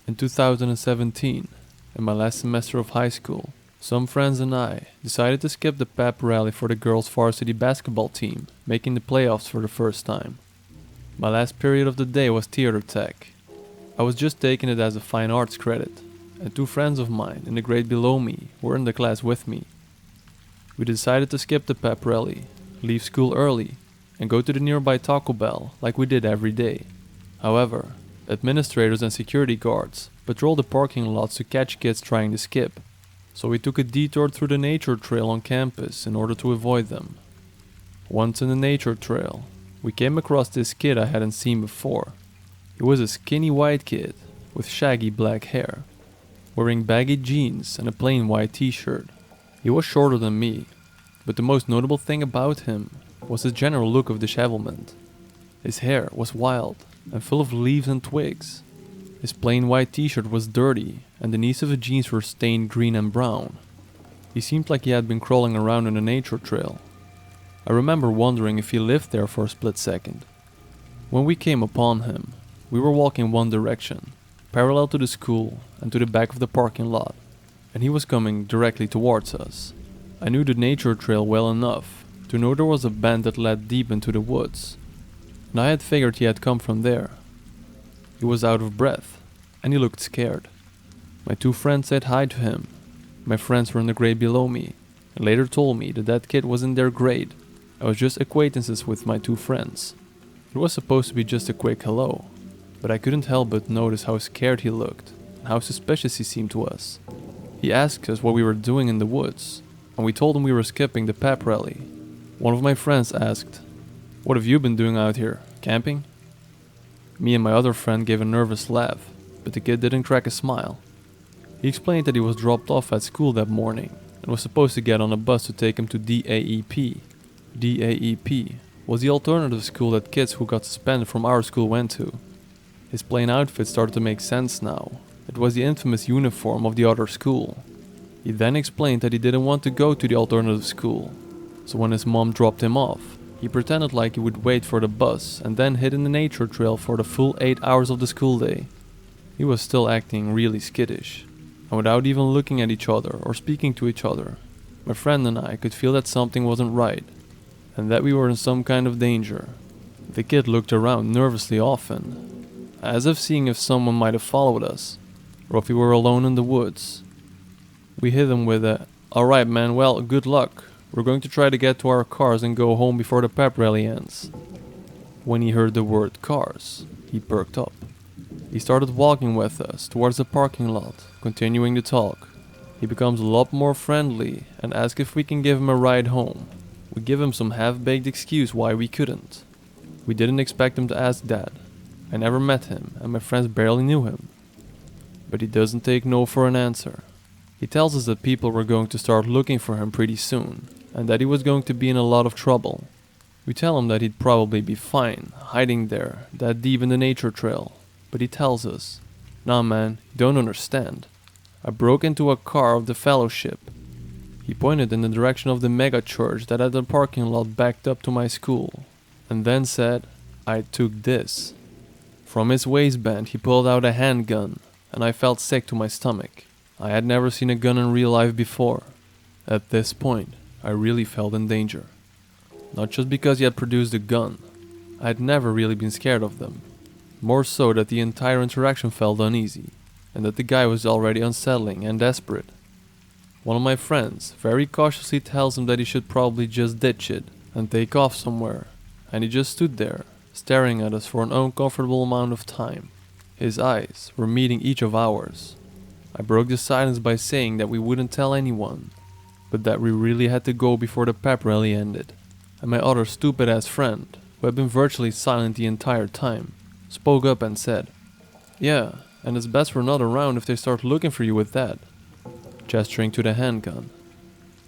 In 2017, in my last semester of high school, some friends and I decided to skip the pep rally for the girls' varsity basketball team, making the playoffs for the first time. My last period of the day was theater tech. I was just taking it as a fine arts credit, and two friends of mine in the grade below me were in the class with me. We decided to skip the pep rally, leave school early, and go to the nearby Taco Bell like we did every day. However, administrators and security guards patrol the parking lots to catch kids trying to skip, so we took a detour through the nature trail on campus in order to avoid them. Once in the nature trail, we came across this kid I hadn't seen before. He was a skinny white kid with shaggy black hair, wearing baggy jeans and a plain white t-shirt. He was shorter than me, but the most notable thing about him was his general look of dishevelment. His hair was wild and full of leaves and twigs. His plain white t-shirt was dirty and the knees of his jeans were stained green and brown. He seemed like he had been crawling around in a nature trail. I remember wondering if he lived there for a split second. When we came upon him, we were walking one direction, parallel to the school and to the back of the parking lot, and he was coming directly towards us. I knew the nature trail well enough to know there was a bend that led deep into the woods, and I had figured he had come from there. He was out of breath, and he looked scared. My two friends said hi to him. My friends were in the grade below me, and later told me that kid was in their grade. I was just acquaintances with my two friends. It was supposed to be just a quick hello, but I couldn't help but notice how scared he looked, and how suspicious he seemed to us. He asked us what we were doing in the woods, and we told him we were skipping the pep rally. One of my friends asked, "What have you been doing out here, camping?" Me and my other friend gave a nervous laugh, but the kid didn't crack a smile. He explained that he was dropped off at school that morning and was supposed to get on a bus to take him to DAEP. DAEP was the alternative school that kids who got suspended from our school went to. His plain outfit started to make sense now. It was the infamous uniform of the other school. He then explained that he didn't want to go to the alternative school, so when his mom dropped him off, he pretended like he would wait for the bus and then hid in the nature trail for the full 8 hours of the school day. He was still acting really skittish, and without even looking at each other or speaking to each other, my friend and I could feel that something wasn't right, and that we were in some kind of danger. The kid looked around nervously often, as if seeing if someone might have followed us, or if we were alone in the woods. We hit him with a, "Alright man, well, good luck. We're going to try to get to our cars and go home before the pep rally ends." When he heard the word cars, he perked up. He started walking with us towards the parking lot, continuing to talk. He becomes a lot more friendly and asks if we can give him a ride home. We give him some half-baked excuse why we couldn't. We didn't expect him to ask that. I never met him and my friends barely knew him. But he doesn't take no for an answer. He tells us that people were going to start looking for him pretty soon, and that he was going to be in a lot of trouble. We tell him that he'd probably be fine, hiding there, that deep in the nature trail. But he tells us, "Nah man, you don't understand. I broke into a car of the fellowship." He pointed in the direction of the mega church that had a parking lot backed up to my school, and then said, "I took this." From his waistband he pulled out a handgun, and I felt sick to my stomach. I had never seen a gun in real life before. At this point, I really felt in danger. Not just because he had produced a gun. I had never really been scared of them. More so that the entire interaction felt uneasy, and that the guy was already unsettling and desperate. One of my friends very cautiously tells him that he should probably just ditch it and take off somewhere, and he just stood there, staring at us for an uncomfortable amount of time. His eyes were meeting each of ours. I broke the silence by saying that we wouldn't tell anyone, but that we really had to go before the pep rally ended. And my other stupid-ass friend, who had been virtually silent the entire time, spoke up and said, "Yeah, and it's best we're not around if they start looking for you with that," gesturing to the handgun.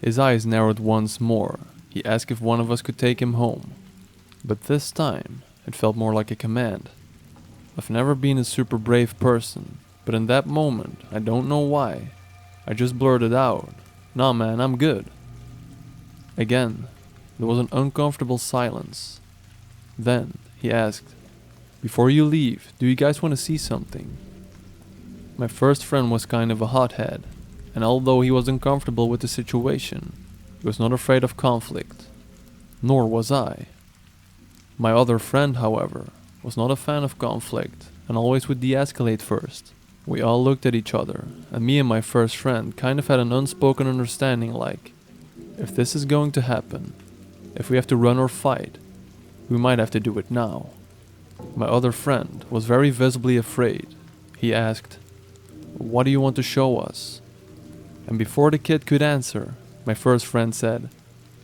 His eyes narrowed once more. He asked if one of us could take him home, but this time it felt more like a command. I've never been a super brave person, but in that moment, I don't know why, I just blurted out, "Nah man, I'm good." Again, there was an uncomfortable silence. Then he asked, "Before you leave, do you guys want to see something?" My first friend was kind of a hothead, and although he was uncomfortable with the situation, he was not afraid of conflict. Nor was I. My other friend, however, was not a fan of conflict and always would de-escalate first. We all looked at each other, and me and my first friend kind of had an unspoken understanding like, if this is going to happen, if we have to run or fight, we might have to do it now. My other friend was very visibly afraid. He asked, "What do you want to show us?" And before the kid could answer, my first friend said,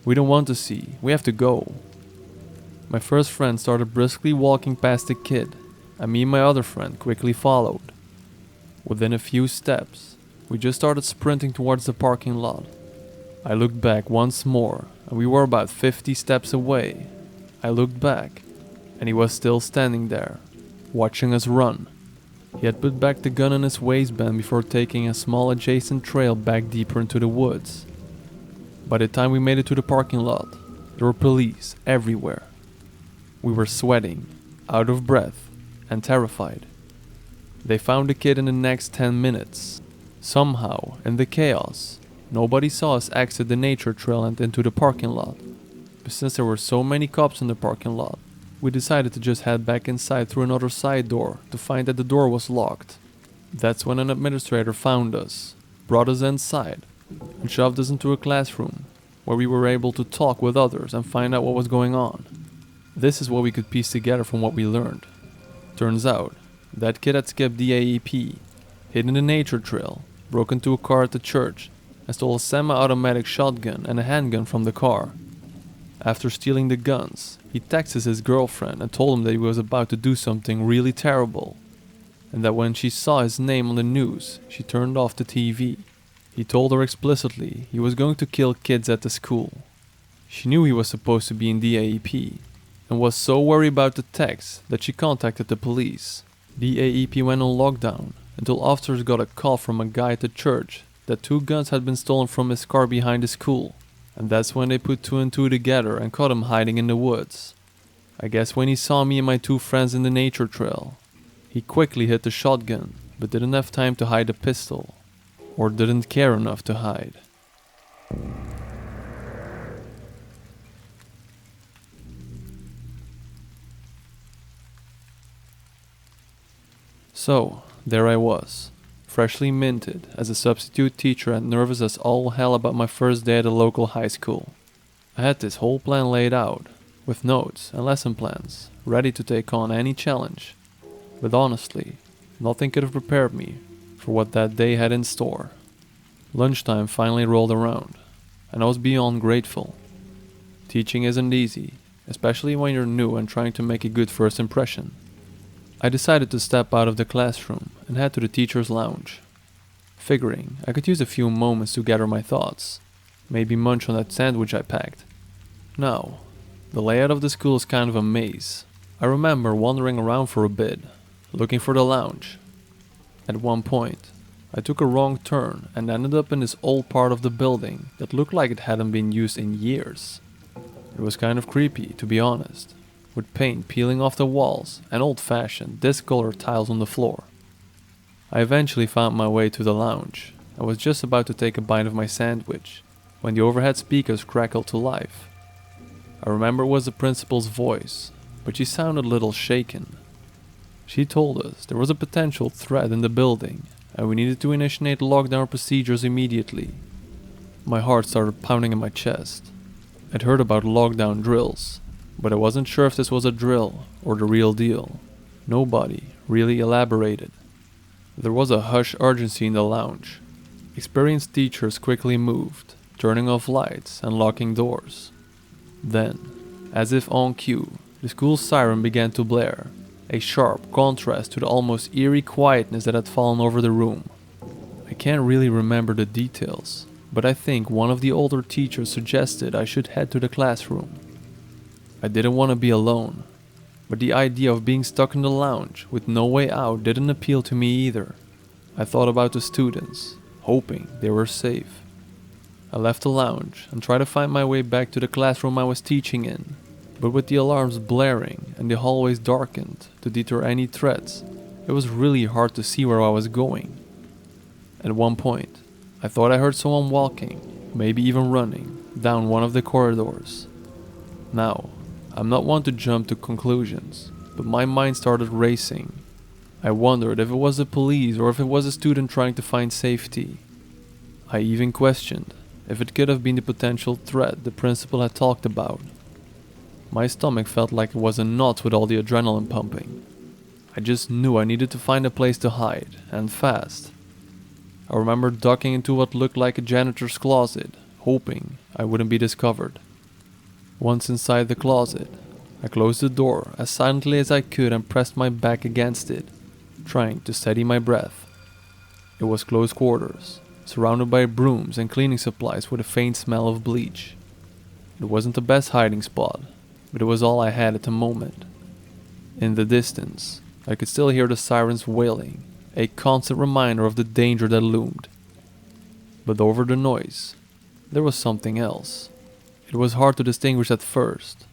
"We don't want to see, we have to go." My first friend started briskly walking past the kid, and me and my other friend quickly followed. Within a few steps, we just started sprinting towards the parking lot. I looked back once more, and we were about 50 steps away. I looked back, and he was still standing there, watching us run. He had put back the gun in his waistband before taking a small adjacent trail back deeper into the woods. By the time we made it to the parking lot, there were police everywhere. We were sweating, out of breath, and terrified. They found the kid in the next 10 minutes. Somehow, in the chaos, nobody saw us exit the nature trail and into the parking lot. But since there were so many cops in the parking lot, we decided to just head back inside through another side door to find that the door was locked. That's when an administrator found us, brought us inside, and shoved us into a classroom where we were able to talk with others and find out what was going on. This is what we could piece together from what we learned. Turns out, that kid had skipped the AEP, hid in the nature trail, broke into a car at the church, and stole a semi-automatic shotgun and a handgun from the car. After stealing the guns, he texted his girlfriend and told him that he was about to do something really terrible, and that when she saw his name on the news, she turned off the TV. He told her explicitly he was going to kill kids at the school. She knew he was supposed to be in the AEP, and was so worried about the text that she contacted the police. The AEP went on lockdown until officers got a call from a guy at the church that 2 guns had been stolen from his car behind the school, and that's when they put 2 and 2 together and caught him hiding in the woods. I guess when he saw me and my 2 friends in the nature trail, he quickly hid the shotgun, but didn't have time to hide the pistol, or didn't care enough to hide. So, there I was, freshly minted as a substitute teacher and nervous as all hell about my first day at a local high school. I had this whole plan laid out, with notes and lesson plans, ready to take on any challenge. But honestly, nothing could have prepared me for what that day had in store. Lunchtime finally rolled around, and I was beyond grateful. Teaching isn't easy, especially when you're new and trying to make a good first impression. I decided to step out of the classroom and head to the teacher's lounge, figuring I could use a few moments to gather my thoughts, maybe munch on that sandwich I packed. Now, the layout of the school is kind of a maze. I remember wandering around for a bit, looking for the lounge. At one point, I took a wrong turn and ended up in this old part of the building that looked like it hadn't been used in years. It was kind of creepy, to be honest, with paint peeling off the walls and old-fashioned discolored tiles on the floor. I eventually found my way to the lounge. I was just about to take a bite of my sandwich when the overhead speakers crackled to life. I remember it was the principal's voice, but she sounded a little shaken. She told us there was a potential threat in the building and we needed to initiate lockdown procedures immediately. My heart started pounding in my chest. I'd heard about lockdown drills, but I wasn't sure if this was a drill or the real deal. Nobody really elaborated. There was a hush urgency in the lounge. Experienced teachers quickly moved, turning off lights and locking doors. Then, as if on cue, the school siren began to blare, a sharp contrast to the almost eerie quietness that had fallen over the room. I can't really remember the details, but I think one of the older teachers suggested I should head to the classroom. I didn't want to be alone, but the idea of being stuck in the lounge with no way out didn't appeal to me either. I thought about the students, hoping they were safe. I left the lounge and tried to find my way back to the classroom I was teaching in, but with the alarms blaring and the hallways darkened to deter any threats, it was really hard to see where I was going. At one point, I thought I heard someone walking, maybe even running, down one of the corridors. Now, I'm not one to jump to conclusions, but my mind started racing. I wondered if it was the police or if it was a student trying to find safety. I even questioned if it could have been the potential threat the principal had talked about. My stomach felt like it was in knots with all the adrenaline pumping. I just knew I needed to find a place to hide, and fast. I remember ducking into what looked like a janitor's closet, hoping I wouldn't be discovered. Once inside the closet, I closed the door as silently as I could and pressed my back against it, trying to steady my breath. It was close quarters, surrounded by brooms and cleaning supplies with a faint smell of bleach. It wasn't the best hiding spot, but it was all I had at the moment. In the distance, I could still hear the sirens wailing, a constant reminder of the danger that loomed. But over the noise, there was something else. It was hard to distinguish at first,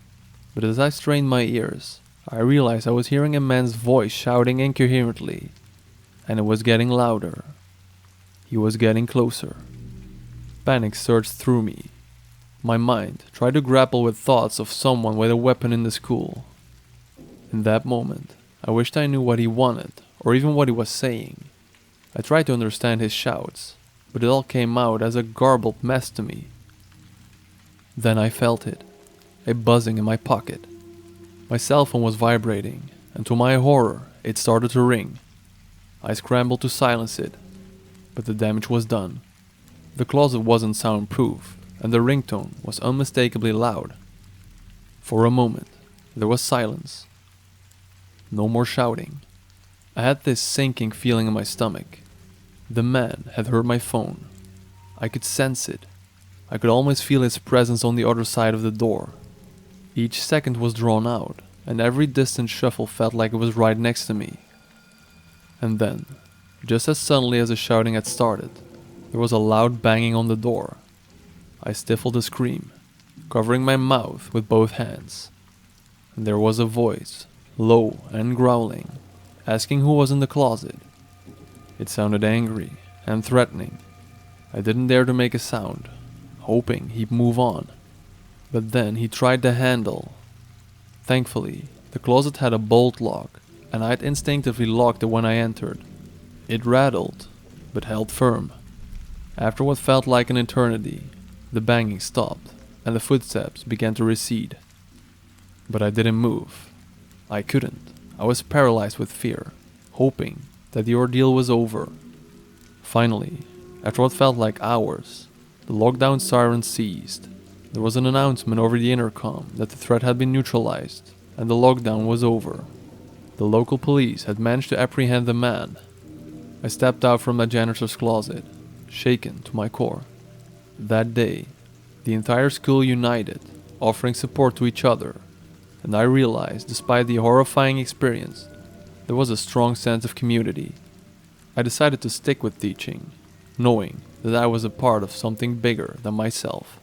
but as I strained my ears, I realized I was hearing a man's voice shouting incoherently, and it was getting louder. He was getting closer. Panic surged through me. My mind tried to grapple with thoughts of someone with a weapon in the school. In that moment, I wished I knew what he wanted, or even what he was saying. I tried to understand his shouts, but it all came out as a garbled mess to me. Then I felt it, a buzzing in my pocket. My cell phone was vibrating, and to my horror, it started to ring. I scrambled to silence it, but the damage was done. The closet wasn't soundproof, and the ringtone was unmistakably loud. For a moment, there was silence. No more shouting. I had this sinking feeling in my stomach. The man had heard my phone. I could sense it. I could almost feel his presence on the other side of the door. Each second was drawn out, and every distant shuffle felt like it was right next to me. And then, just as suddenly as the shouting had started, there was a loud banging on the door. I stifled a scream, covering my mouth with both hands. And there was a voice, low and growling, asking who was in the closet. It sounded angry and threatening. I didn't dare to make a sound, hoping he'd move on. But then he tried the handle. Thankfully, the closet had a bolt lock, and I'd instinctively locked it when I entered. It rattled, but held firm. After what felt like an eternity, the banging stopped, and the footsteps began to recede. But I didn't move. I couldn't. I was paralyzed with fear, hoping that the ordeal was over. Finally, after what felt like hours, the lockdown siren ceased. There was an announcement over the intercom that the threat had been neutralized, and the lockdown was over. The local police had managed to apprehend the man. I stepped out from my janitor's closet, shaken to my core. That day, the entire school united, offering support to each other, and I realized, despite the horrifying experience, there was a strong sense of community. I decided to stick with teaching, knowing that I was a part of something bigger than myself.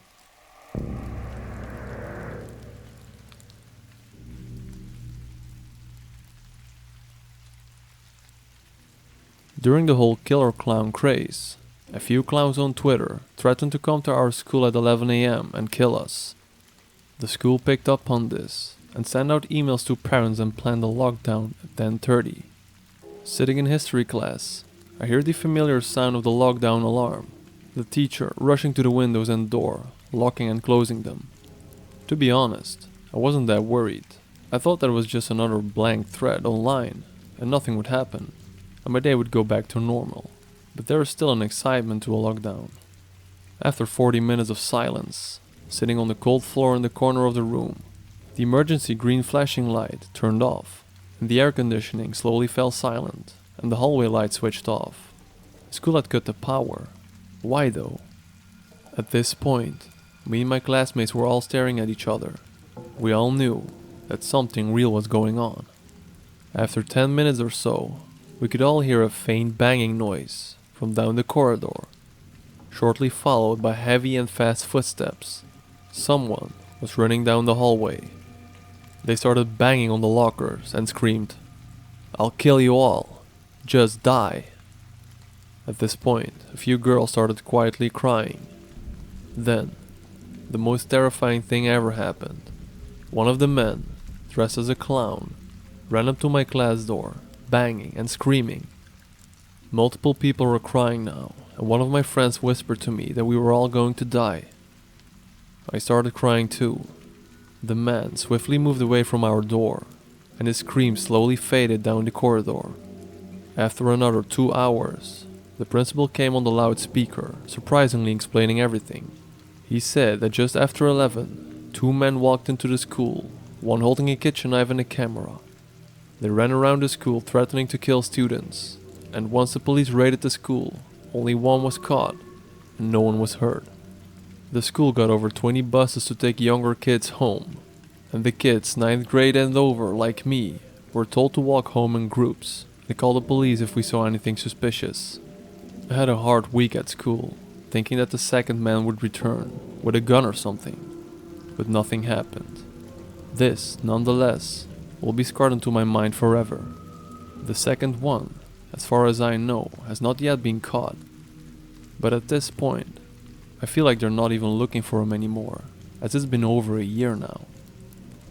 During the whole killer clown craze, a few clowns on Twitter threatened to come to our school at 11 a.m. and kill us. The school picked up on this and sent out emails to parents and planned a lockdown at 10:30. Sitting in history class, I hear the familiar sound of the lockdown alarm, the teacher rushing to the windows and door, locking and closing them. To be honest, I wasn't that worried. I thought that it was just another blank thread online, and nothing would happen, and my day would go back to normal. But there is still an excitement to a lockdown. After 40 minutes of silence, sitting on the cold floor in the corner of the room, the emergency green flashing light turned off, and the air conditioning slowly fell silent, and the hallway light switched off. School had cut the power. Why though? At this point, me and my classmates were all staring at each other. We all knew that something real was going on. After 10 minutes or so, we could all hear a faint banging noise from down the corridor, shortly followed by heavy and fast footsteps. Someone was running down the hallway. They started banging on the lockers and screamed, "I'll kill you all. Just die." At this point, a few girls started quietly crying. Then, the most terrifying thing ever happened. One of the men, dressed as a clown, ran up to my class door, banging and screaming. Multiple people were crying now, and one of my friends whispered to me that we were all going to die. I started crying too. The man swiftly moved away from our door, and his screams slowly faded down the corridor. After another 2 hours, the principal came on the loudspeaker, surprisingly explaining everything. He said that just after 11, 2 men walked into the school, one holding a kitchen knife and a camera. They ran around the school threatening to kill students, and once the police raided the school, only one was caught, and no one was hurt. The school got over 20 buses to take younger kids home, and the kids 9th grade and over, like me, were told to walk home in groups and call the police if we saw anything suspicious. I had a hard week at school, thinking that the second man would return, with a gun or something, but nothing happened. This, nonetheless, will be scarred into my mind forever. The second one, as far as I know, has not yet been caught. But at this point, I feel like they're not even looking for him anymore, as it's been over a year now.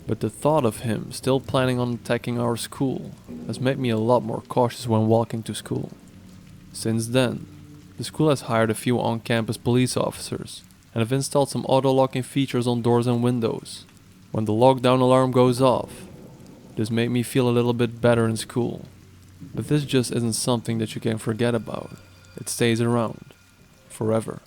But the thought of him still planning on attacking our school has made me a lot more cautious when walking to school. Since then, the school has hired a few on-campus police officers and have installed some auto-locking features on doors and windows. When the lockdown alarm goes off, this made me feel a little bit better in school. But this just isn't something that you can forget about. It stays around. Forever.